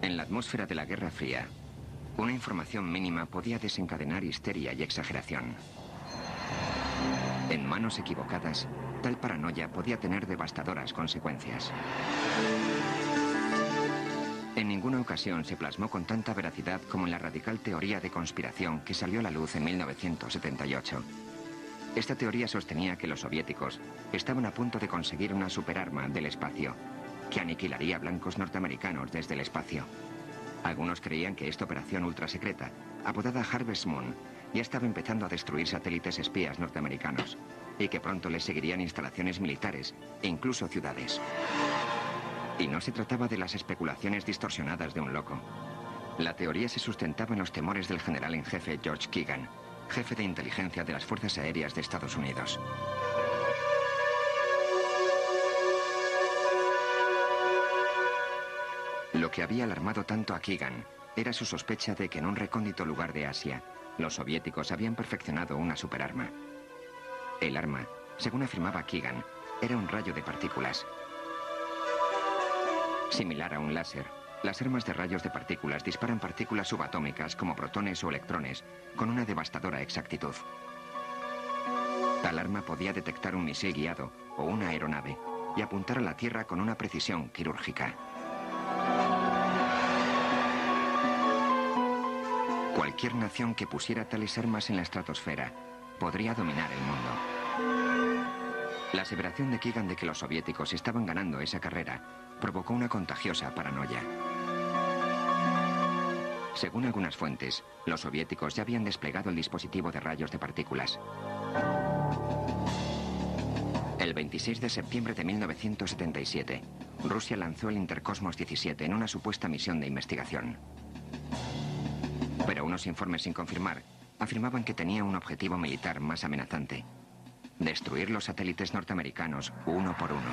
En la atmósfera de la Guerra Fría, una información mínima podía desencadenar histeria y exageración. En manos equivocadas, tal paranoia podía tener devastadoras consecuencias. En ninguna ocasión se plasmó con tanta veracidad como en la radical teoría de conspiración que salió a la luz en 1978. Esta teoría sostenía que los soviéticos estaban a punto de conseguir una superarma del espacio, que aniquilaría a blancos norteamericanos desde el espacio. Algunos creían que esta operación ultrasecreta, apodada Harvest Moon, ya estaba empezando a destruir satélites espías norteamericanos y que pronto les seguirían instalaciones militares e incluso ciudades. Y no se trataba de las especulaciones distorsionadas de un loco. La teoría se sustentaba en los temores del general en jefe George Keegan, jefe de inteligencia de las Fuerzas Aéreas de Estados Unidos. Lo que había alarmado tanto a Keegan era su sospecha de que en un recóndito lugar de Asia, los soviéticos habían perfeccionado una superarma. El arma, según afirmaba Keegan, era un rayo de partículas. Similar a un láser, las armas de rayos de partículas disparan partículas subatómicas como protones o electrones con una devastadora exactitud. Tal arma podía detectar un misil guiado o una aeronave y apuntar a la Tierra con una precisión quirúrgica. Cualquier nación que pusiera tales armas en la estratosfera podría dominar el mundo. La aseveración de Keegan de que los soviéticos estaban ganando esa carrera provocó una contagiosa paranoia. Según algunas fuentes, los soviéticos ya habían desplegado el dispositivo de rayos de partículas. El 26 de septiembre de 1977, Rusia lanzó el Intercosmos 17 en una supuesta misión de investigación. Pero unos informes sin confirmar afirmaban que tenía un objetivo militar más amenazante: destruir los satélites norteamericanos uno por uno.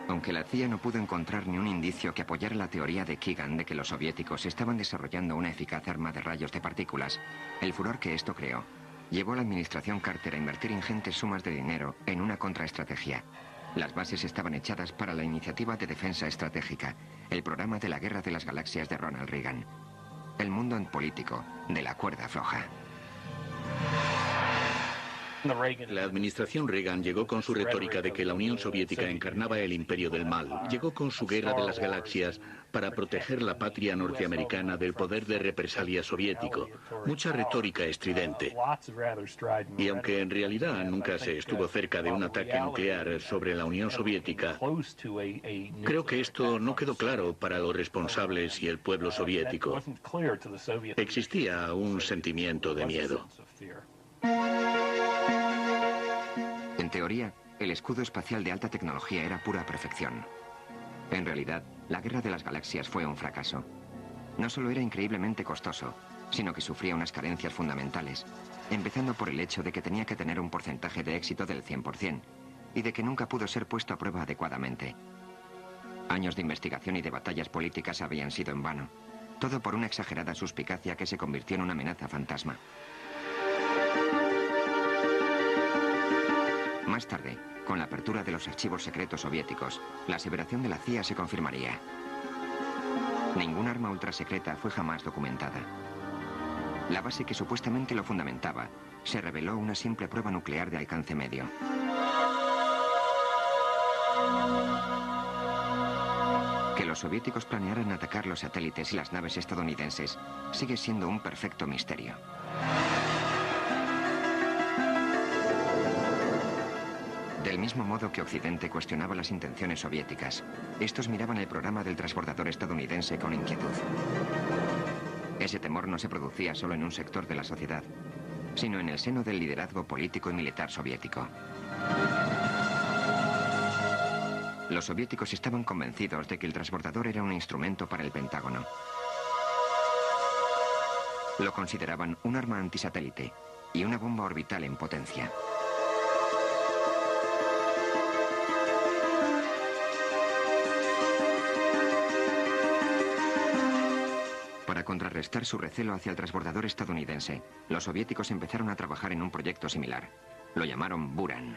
Aunque la CIA no pudo encontrar ni un indicio que apoyara la teoría de Keegan de que los soviéticos estaban desarrollando una eficaz arma de rayos de partículas, el furor que esto creó llevó a la administración Carter a invertir ingentes sumas de dinero en una contraestrategia. Las bases estaban echadas para la Iniciativa de Defensa Estratégica, el programa de la Guerra de las Galaxias de Ronald Reagan. El mundo político de la cuerda floja. La administración Reagan llegó con su retórica de que la Unión Soviética encarnaba el imperio del mal. Llegó con su guerra de las galaxias para proteger la patria norteamericana del poder de represalia soviético. Mucha retórica estridente. Y aunque en realidad nunca se estuvo cerca de un ataque nuclear sobre la Unión Soviética, creo que esto no quedó claro para los responsables y el pueblo soviético. Existía un sentimiento de miedo. En teoría, el escudo espacial de alta tecnología era pura perfección. En realidad, la Guerra de las Galaxias fue un fracaso. No solo era increíblemente costoso, sino que sufría unas carencias fundamentales, empezando por el hecho de que tenía que tener un porcentaje de éxito del 100% y de que nunca pudo ser puesto a prueba adecuadamente. Años de investigación y de batallas políticas habían sido en vano, todo por una exagerada suspicacia que se convirtió en una amenaza fantasma. Más tarde, con la apertura de los archivos secretos soviéticos, la aseveración de la CIA se confirmaría. Ningún arma ultrasecreta fue jamás documentada. La base que supuestamente lo fundamentaba se reveló una simple prueba nuclear de alcance medio. Que los soviéticos planearan atacar los satélites y las naves estadounidenses sigue siendo un perfecto misterio. Del mismo modo que Occidente cuestionaba las intenciones soviéticas, estos miraban el programa del transbordador estadounidense con inquietud. Ese temor no se producía solo en un sector de la sociedad, sino en el seno del liderazgo político y militar soviético. Los soviéticos estaban convencidos de que el transbordador era un instrumento para el Pentágono. Lo consideraban un arma antisatélite y una bomba orbital en potencia. Para contrarrestar su recelo hacia el transbordador estadounidense, los soviéticos empezaron a trabajar en un proyecto similar. Lo llamaron Buran.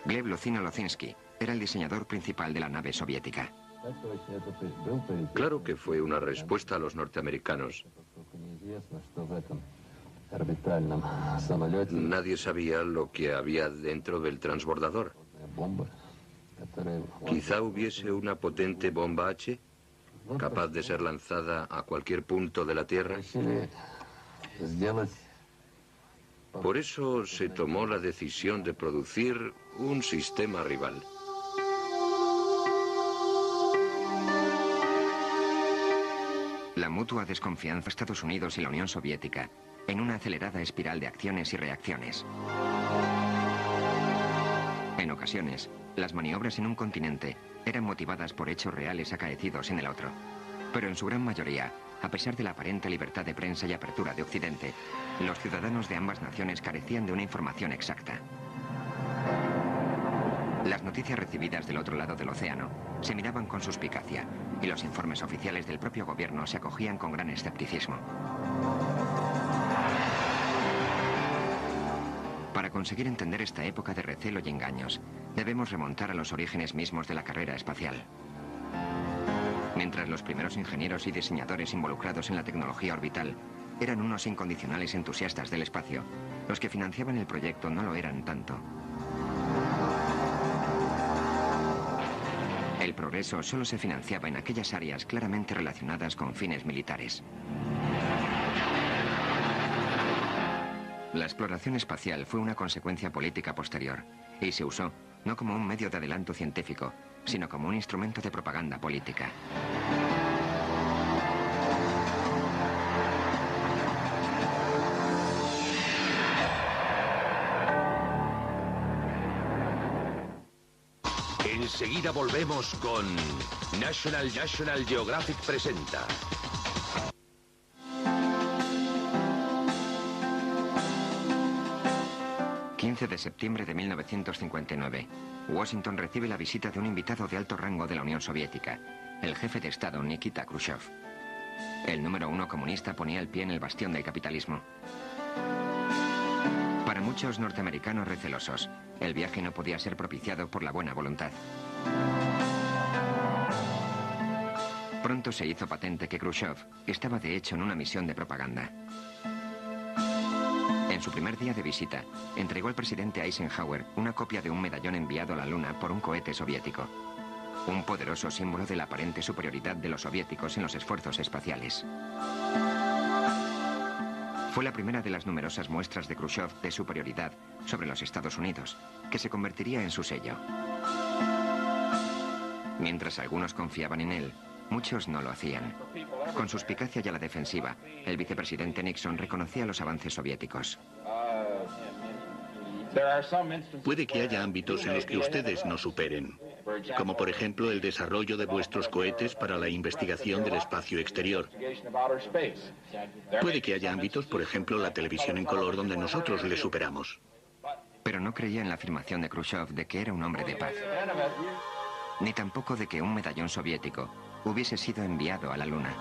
Gleb Luzino-Lozinsky era el diseñador principal de la nave soviética. Claro que fue una respuesta a los norteamericanos. Nadie sabía lo que había dentro del transbordador. Quizá hubiese una potente bomba H, capaz de ser lanzada a cualquier punto de la Tierra. Por eso se tomó la decisión de producir un sistema rival. La mutua desconfianza de Estados Unidos y la Unión Soviética en una acelerada espiral de acciones y reacciones. En ocasiones, las maniobras en un continente eran motivadas por hechos reales acaecidos en el otro. Pero en su gran mayoría, a pesar de la aparente libertad de prensa y apertura de Occidente, los ciudadanos de ambas naciones carecían de una información exacta. Las noticias recibidas del otro lado del océano se miraban con suspicacia y los informes oficiales del propio gobierno se acogían con gran escepticismo. Para conseguir entender esta época de recelo y engaños, debemos remontar a los orígenes mismos de la carrera espacial. Mientras los primeros ingenieros y diseñadores involucrados en la tecnología orbital eran unos incondicionales entusiastas del espacio, los que financiaban el proyecto no lo eran tanto. El progreso solo se financiaba en aquellas áreas claramente relacionadas con fines militares. La exploración espacial fue una consecuencia política posterior y se usó no como un medio de adelanto científico, sino como un instrumento de propaganda política. Enseguida volvemos con National Geographic presenta. De septiembre de 1959, Washington recibe la visita de un invitado de alto rango de la Unión Soviética, el jefe de Estado Nikita Khrushchev. El número 1 comunista ponía el pie en el bastión del capitalismo. Para muchos norteamericanos recelosos, el viaje no podía ser propiciado por la buena voluntad. Pronto se hizo patente que Khrushchev estaba de hecho en una misión de propaganda. En su primer día de visita, entregó al presidente Eisenhower una copia de un medallón enviado a la Luna por un cohete soviético. Un poderoso símbolo de la aparente superioridad de los soviéticos en los esfuerzos espaciales. Fue la primera de las numerosas muestras de Khrushchev de superioridad sobre los Estados Unidos, que se convertiría en su sello. Mientras algunos confiaban en él, muchos no lo hacían. Con suspicacia y a la defensiva, el vicepresidente Nixon reconocía los avances soviéticos. Puede que haya ámbitos en los que ustedes no superen, como por ejemplo el desarrollo de vuestros cohetes para la investigación del espacio exterior. Puede que haya ámbitos, por ejemplo, la televisión en color, donde nosotros le superamos. Pero no creía en la afirmación de Khrushchev de que era un hombre de paz, ni tampoco de que un medallón soviético hubiese sido enviado a la Luna.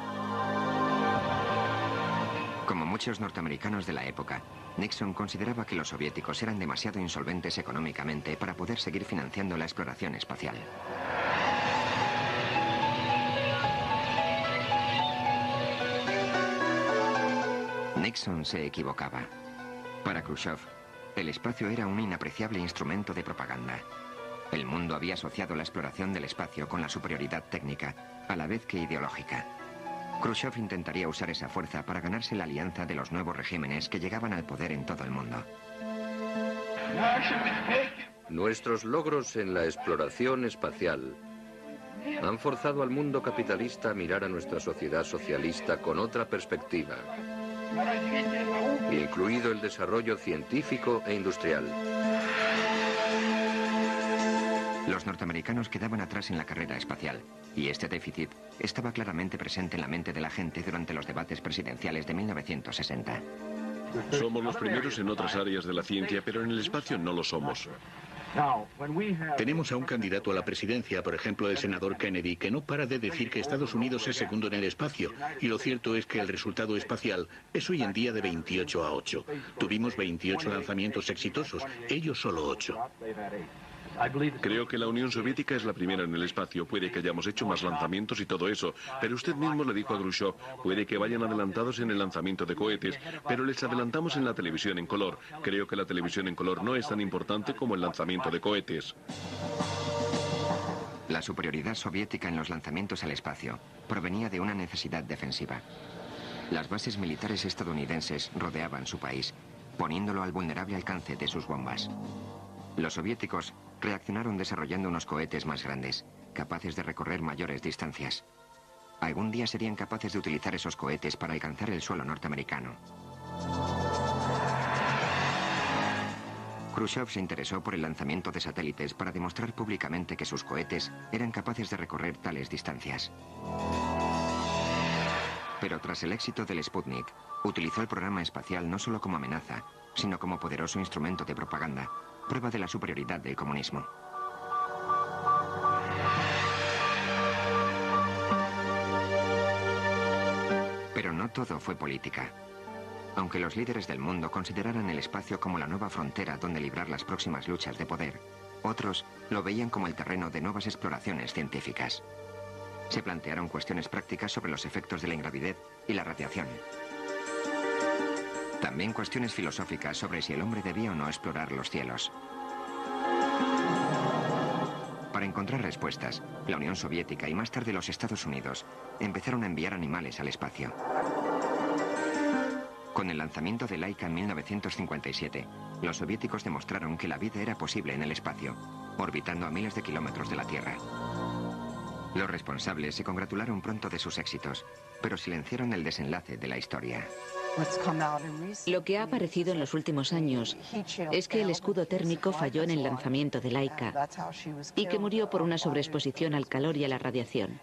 Como muchos norteamericanos de la época, Nixon consideraba que los soviéticos eran demasiado insolventes económicamente para poder seguir financiando la exploración espacial. Nixon se equivocaba. Para Khrushchev, el espacio era un inapreciable instrumento de propaganda. El mundo había asociado la exploración del espacio con la superioridad técnica, a la vez que ideológica. Khrushchev intentaría usar esa fuerza para ganarse la alianza de los nuevos regímenes que llegaban al poder en todo el mundo. Nuestros logros en la exploración espacial han forzado al mundo capitalista a mirar a nuestra sociedad socialista con otra perspectiva, incluido el desarrollo científico e industrial. Los norteamericanos quedaban atrás en la carrera espacial, y este déficit estaba claramente presente en la mente de la gente durante los debates presidenciales de 1960. Somos los primeros en otras áreas de la ciencia, pero en el espacio no lo somos. Tenemos a un candidato a la presidencia, por ejemplo el senador Kennedy, que no para de decir que Estados Unidos es segundo en el espacio, y lo cierto es que el resultado espacial es hoy en día de 28-8. Tuvimos 28 lanzamientos exitosos, ellos solo 8. Creo que la Unión Soviética es la primera en el espacio. Puede que hayamos hecho más lanzamientos y todo eso, pero usted mismo le dijo a Khrushchev, puede que vayan adelantados en el lanzamiento de cohetes, pero les adelantamos en la televisión en color. Creo que la televisión en color no es tan importante como el lanzamiento de cohetes. La superioridad soviética en los lanzamientos al espacio provenía de una necesidad defensiva. Las bases militares estadounidenses rodeaban su país, poniéndolo al vulnerable alcance de sus bombas. Los soviéticos reaccionaron desarrollando unos cohetes más grandes, capaces de recorrer mayores distancias. Algún día serían capaces de utilizar esos cohetes para alcanzar el suelo norteamericano. Khrushchev se interesó por el lanzamiento de satélites para demostrar públicamente que sus cohetes eran capaces de recorrer tales distancias. Pero tras el éxito del Sputnik, utilizó el programa espacial no solo como amenaza, sino como poderoso instrumento de propaganda, prueba de la superioridad del comunismo. Pero no todo fue política. Aunque los líderes del mundo consideraran el espacio como la nueva frontera donde librar las próximas luchas de poder, otros lo veían como el terreno de nuevas exploraciones científicas. Se plantearon cuestiones prácticas sobre los efectos de la ingravidez y la radiación. También cuestiones filosóficas sobre si el hombre debía o no explorar los cielos. Para encontrar respuestas, la Unión Soviética y más tarde los Estados Unidos empezaron a enviar animales al espacio. Con el lanzamiento de Laika en 1957, los soviéticos demostraron que la vida era posible en el espacio, orbitando a miles de kilómetros de la Tierra. Los responsables se congratularon pronto de sus éxitos, pero silenciaron el desenlace de la historia. Lo que ha aparecido en los últimos años es que el escudo térmico falló en el lanzamiento de Laika y que murió por una sobreexposición al calor y a la radiación.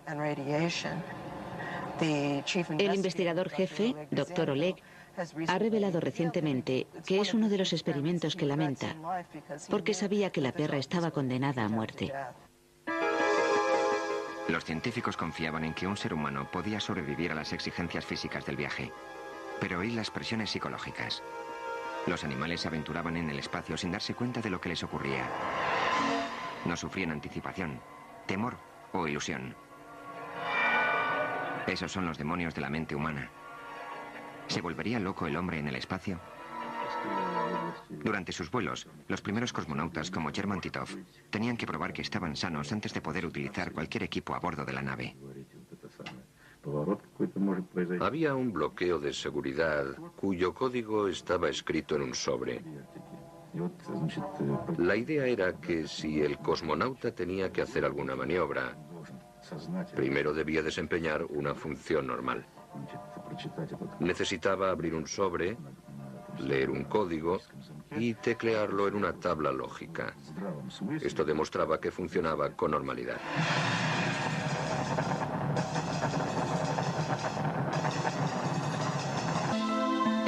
El investigador jefe, Dr. Oleg, ha revelado recientemente que es uno de los experimentos que lamenta, porque sabía que la perra estaba condenada a muerte. Los científicos confiaban en que un ser humano podía sobrevivir a las exigencias físicas del viaje, pero oí las presiones psicológicas. Los animales se aventuraban en el espacio sin darse cuenta de lo que les ocurría. No sufrían anticipación, temor o ilusión. Esos son los demonios de la mente humana. ¿Se volvería loco el hombre en el espacio? Durante sus vuelos, los primeros cosmonautas como German Titov tenían que probar que estaban sanos antes de poder utilizar cualquier equipo a bordo de la nave. Había un bloqueo de seguridad cuyo código estaba escrito en un sobre. La idea era que si el cosmonauta tenía que hacer alguna maniobra, primero debía desempeñar una función normal. Necesitaba abrir un sobre, leer un código y teclearlo en una tabla lógica. Esto demostraba que funcionaba con normalidad.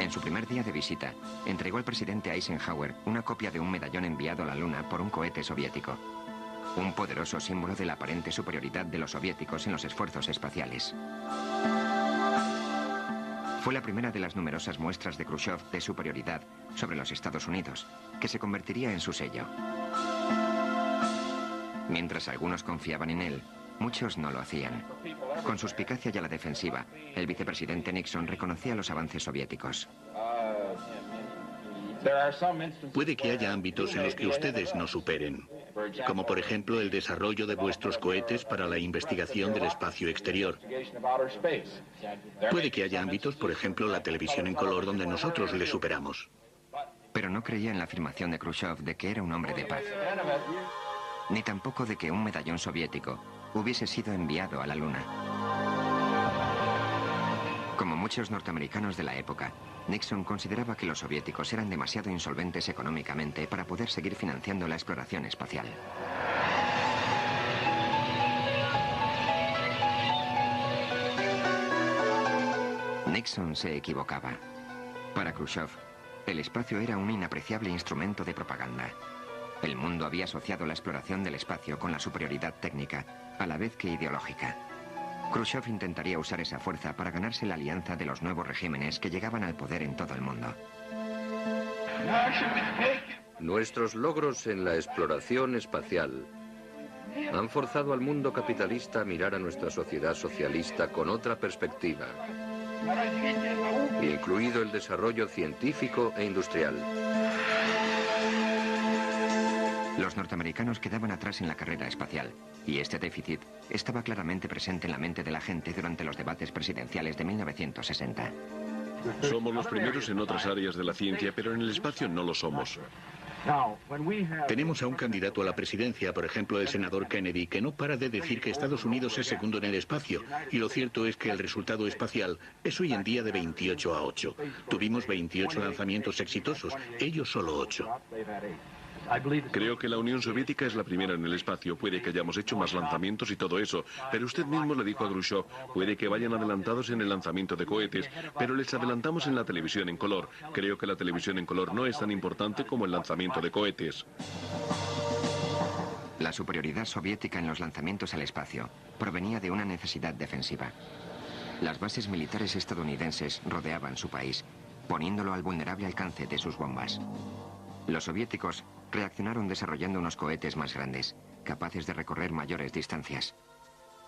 En su primer día de visita, entregó al presidente Eisenhower una copia de un medallón enviado a la Luna por un cohete soviético. Un poderoso símbolo de la aparente superioridad de los soviéticos en los esfuerzos espaciales. Fue la primera de las numerosas muestras de Khrushchev de superioridad sobre los Estados Unidos, que se convertiría en su sello. Mientras algunos confiaban en él, muchos no lo hacían. Con suspicacia y a la defensiva, el vicepresidente Nixon reconocía los avances soviéticos. Puede que haya ámbitos en los que ustedes no superen, como por ejemplo el desarrollo de vuestros cohetes para la investigación del espacio exterior. Puede que haya ámbitos, por ejemplo, la televisión en color, donde nosotros le superamos. Pero no creía en la afirmación de Khrushchev de que era un hombre de paz, ni tampoco de que un medallón soviético hubiese sido enviado a la Luna. Como muchos norteamericanos de la época, Nixon consideraba que los soviéticos eran demasiado insolventes económicamente para poder seguir financiando la exploración espacial. Nixon se equivocaba. Para Khrushchev, el espacio era un inapreciable instrumento de propaganda. El mundo había asociado la exploración del espacio con la superioridad técnica, a la vez que ideológica. Khrushchev intentaría usar esa fuerza para ganarse la alianza de los nuevos regímenes que llegaban al poder en todo el mundo. Nuestros logros en la exploración espacial han forzado al mundo capitalista a mirar a nuestra sociedad socialista con otra perspectiva, incluido el desarrollo científico e industrial. Los norteamericanos quedaban atrás en la carrera espacial, y este déficit estaba claramente presente en la mente de la gente durante los debates presidenciales de 1960. Somos los primeros en otras áreas de la ciencia, pero en el espacio no lo somos. Tenemos a un candidato a la presidencia, por ejemplo, el senador Kennedy, que no para de decir que Estados Unidos es segundo en el espacio. Y lo cierto es que el resultado espacial es hoy en día de 28-8. Tuvimos 28 lanzamientos exitosos, ellos solo 8. Creo que la Unión Soviética es la primera en el espacio. Puede que hayamos hecho más lanzamientos y todo eso, pero usted mismo le dijo a Khrushchev, puede que vayan adelantados en el lanzamiento de cohetes, pero les adelantamos en la televisión en color. Creo que la televisión en color no es tan importante como el lanzamiento de cohetes. La superioridad soviética en los lanzamientos al espacio provenía de una necesidad defensiva. Las bases militares estadounidenses rodeaban su país, poniéndolo al vulnerable alcance de sus bombas. Los soviéticos reaccionaron desarrollando unos cohetes más grandes, capaces de recorrer mayores distancias.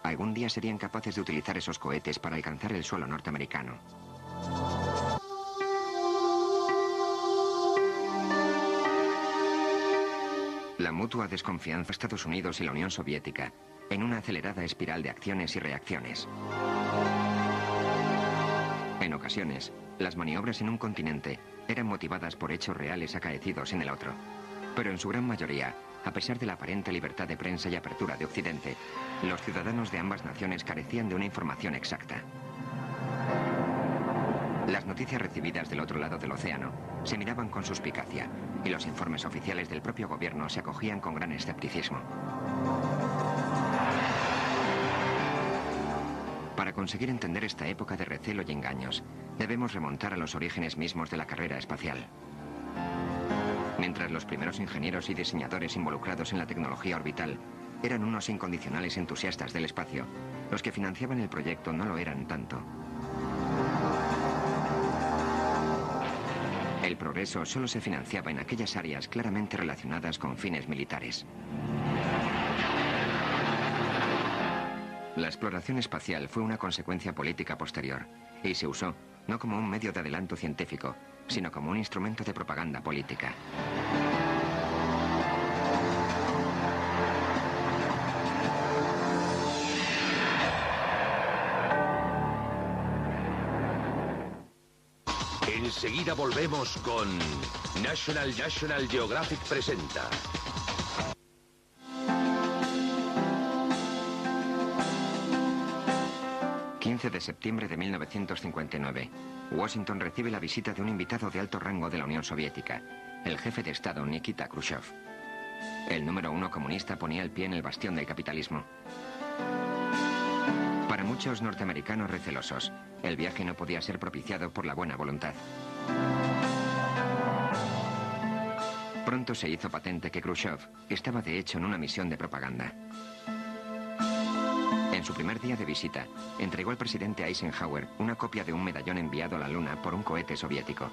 Algún día serían capaces de utilizar esos cohetes para alcanzar el suelo norteamericano. La mutua desconfianza de Estados Unidos y la Unión Soviética en una acelerada espiral de acciones y reacciones. En ocasiones, las maniobras en un continente eran motivadas por hechos reales acaecidos en el otro. Pero en su gran mayoría, a pesar de la aparente libertad de prensa y apertura de Occidente, los ciudadanos de ambas naciones carecían de una información exacta. Las noticias recibidas del otro lado del océano se miraban con suspicacia y los informes oficiales del propio gobierno se acogían con gran escepticismo. Para conseguir entender esta época de recelo y engaños, debemos remontar a los orígenes mismos de la carrera espacial. Mientras los primeros ingenieros y diseñadores involucrados en la tecnología orbital eran unos incondicionales entusiastas del espacio, los que financiaban el proyecto no lo eran tanto. El progreso solo se financiaba en aquellas áreas claramente relacionadas con fines militares. La exploración espacial fue una consecuencia política posterior y se usó no como un medio de adelanto científico, sino como un instrumento de propaganda política. Enseguida volvemos con National Geographic presenta. 15 de septiembre de 1959, Washington recibe la visita de un invitado de alto rango de la Unión Soviética, el jefe de Estado Nikita Khrushchev. El número 1 comunista ponía el pie en el bastión del capitalismo. Para muchos norteamericanos recelosos, el viaje no podía ser propiciado por la buena voluntad. Pronto se hizo patente que Khrushchev estaba de hecho en una misión de propaganda. En su primer día de visita, entregó al presidente Eisenhower una copia de un medallón enviado a la Luna por un cohete soviético.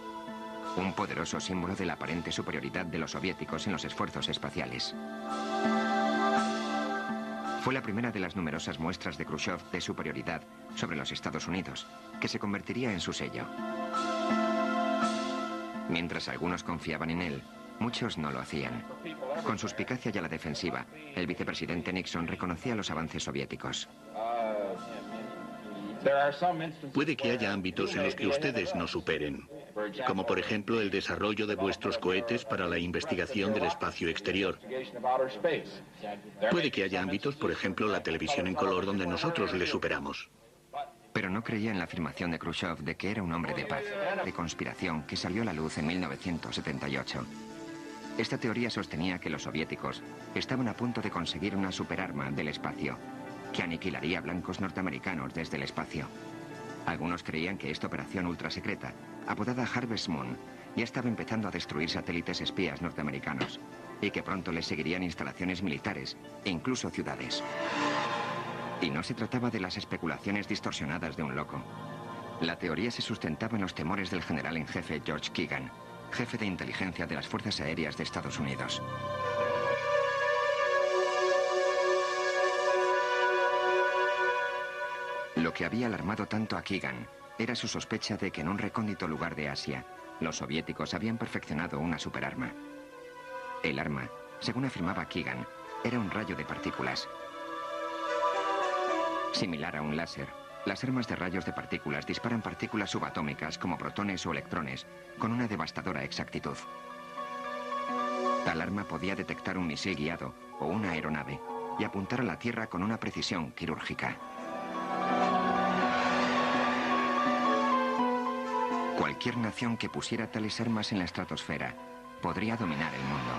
Un poderoso símbolo de la aparente superioridad de los soviéticos en los esfuerzos espaciales. Fue la primera de las numerosas muestras de Khrushchev de superioridad sobre los Estados Unidos, que se convertiría en su sello. Mientras algunos confiaban en él, muchos no lo hacían. Con suspicacia y a la defensiva, el vicepresidente Nixon reconocía los avances soviéticos. Puede que haya ámbitos en los que ustedes no superen, como por ejemplo el desarrollo de vuestros cohetes para la investigación del espacio exterior. Puede que haya ámbitos, por ejemplo, la televisión en color, donde nosotros le superamos. Pero no creía en la afirmación de Khrushchev de que era un hombre de paz, de conspiración, que salió a la luz en 1978. Esta teoría sostenía que los soviéticos estaban a punto de conseguir una superarma del espacio, que aniquilaría a blancos norteamericanos desde el espacio. Algunos creían que esta operación ultrasecreta, apodada Harvest Moon, ya estaba empezando a destruir satélites espías norteamericanos, y que pronto le seguirían instalaciones militares e incluso ciudades. Y no se trataba de las especulaciones distorsionadas de un loco. La teoría se sustentaba en los temores del general en jefe George Keegan, jefe de inteligencia de las Fuerzas Aéreas de Estados Unidos. Lo que había alarmado tanto a Keegan era su sospecha de que en un recóndito lugar de Asia, los soviéticos habían perfeccionado una superarma. El arma, según afirmaba Keegan, era un rayo de partículas. Similar a un láser, las armas de rayos de partículas disparan partículas subatómicas como protones o electrones con una devastadora exactitud. Tal arma podía detectar un misil guiado o una aeronave y apuntar a la Tierra con una precisión quirúrgica. Cualquier nación que pusiera tales armas en la estratosfera podría dominar el mundo.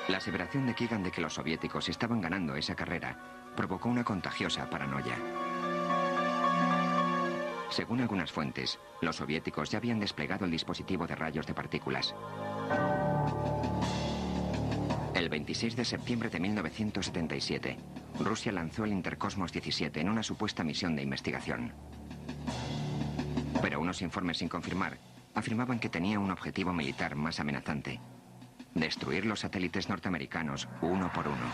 La aseveración de Keegan de que los soviéticos estaban ganando esa carrera provocó una contagiosa paranoia. Según algunas fuentes, los soviéticos ya habían desplegado el dispositivo de rayos de partículas. El 26 de septiembre de 1977, Rusia lanzó el Intercosmos 17 en una supuesta misión de investigación. Pero unos informes sin confirmar afirmaban que tenía un objetivo militar más amenazante: destruir los satélites norteamericanos uno por uno.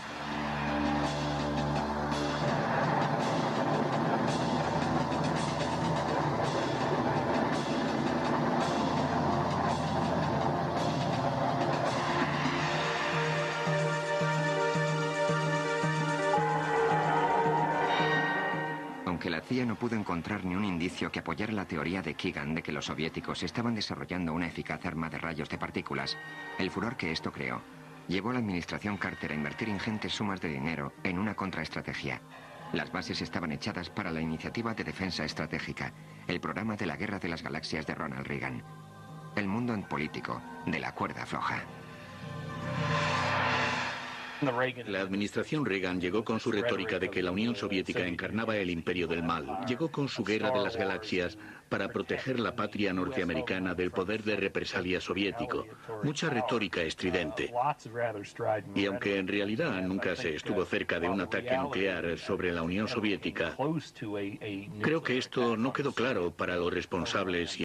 Aunque la CIA no pudo encontrar ni un indicio que apoyara la teoría de Keegan de que los soviéticos estaban desarrollando una eficaz arma de rayos de partículas, el furor que esto creó llevó a la administración Carter a invertir ingentes sumas de dinero en una contraestrategia. Las bases estaban echadas para la Iniciativa de Defensa Estratégica, el programa de la Guerra de las Galaxias de Ronald Reagan. El mundo en político de la cuerda floja. La administración Reagan llegó con su retórica de que la Unión Soviética encarnaba el imperio del mal. Llegó con su guerra de las galaxias para proteger la patria norteamericana del poder de represalia soviético. Mucha retórica estridente. Y aunque en realidad nunca se estuvo cerca de un ataque nuclear sobre la Unión Soviética, creo que esto no quedó claro para los responsables.